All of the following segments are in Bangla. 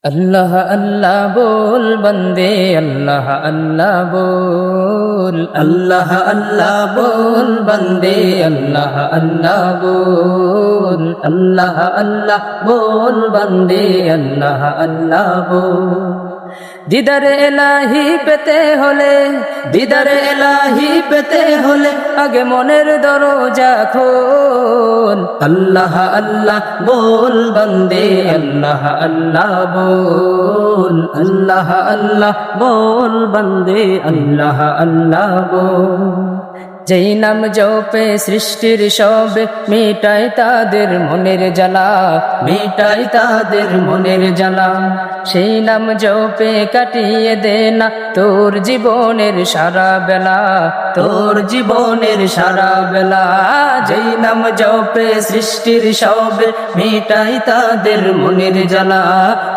अल्लाह अल्लाह बोल बंदे अल्लाह अल्लाह बोल अल्लाह अल्लाह बोल बंदे अल्लाह अल्लाह बोल अल्लाह अल्लाह बोल बंदे अल्लाह अल्लाह बोल दीदार इलाही पेते होले दीदार इलाही पेते होले आगे मनेर दरजा खोल अल्लाह अल्लाह बोल बंदे अल्लाह अल्लाह बोल अल्लाह अल्लाह बोल बंदे अल्लाह अल्लाह बोल যেই নাম জপে সৃষ্টির সব মিটায় তাদের মনের জ্বালা মিটায় তাদের মনের জ্বালা সেই নাম জপে কাটিয়ে দে না তোর জীবনের সারা বেলা তোর জীবনের সারা বেলা যেই নাম জপে সৃষ্টির সব মিটায় তাদের মনের জ্বালা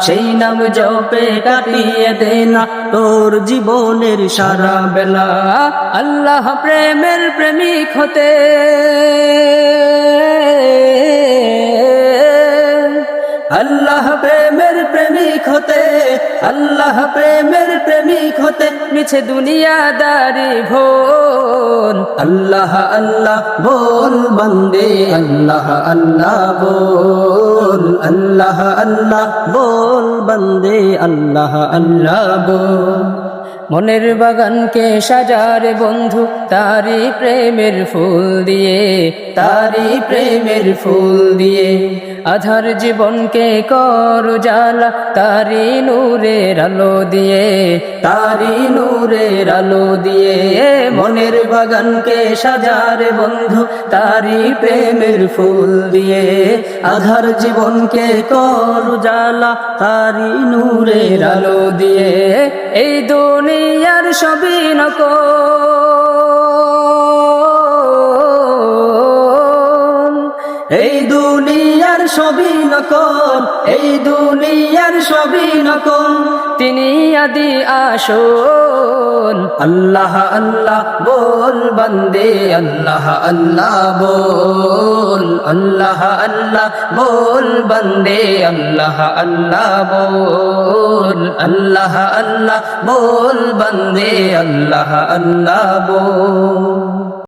সেই নাম জপে কাটিয়ে দে না তোর জীবনের সারা বেলা আল্লাহ প্রেমের প্রেমিক হতে আল্লাহ প্রেমের প্রেমিক হতে আল্লাহ প্রেমের প্রেমিক হতে মিছে দুনিয়াদারি ভোল আল্লাহ আল্লাহ बोल बंदे अल्लाह अल्लाह बोल अल्लाह अल्लाह बोल बंदे अल्लाह अल्लाह बोल মনের বাগানকে সাজারে বন্ধু তারি প্রেমের ফুল দিয়ে তারি প্রেমের ফুল দিয়ে আধার জীবনকে কর জালা তারি নূরের আলো দিয়ে তারি নূরের আলো দিয়ে মনের বাগানকে সাজারে বন্ধু তারি প্রেমের ফুল দিয়ে আধার জীবনকে কর জালা তারি নূরের আলো দিয়ে এই দুনিয়ার সবই নকল এই দুনিয়ার সবই নকল এই দুনিয়ার সবই নকল তিনি আদি আসল আল্লাহ আল্লাহ बोल बंदे अल्लाह अल्लाह बोल अल्लाह अल्लाह बोल बंदे अल्लाह अल्लाह बोल अल्लाह अल्लाह बोल बंदे अल्लाह अल्लाह बोल।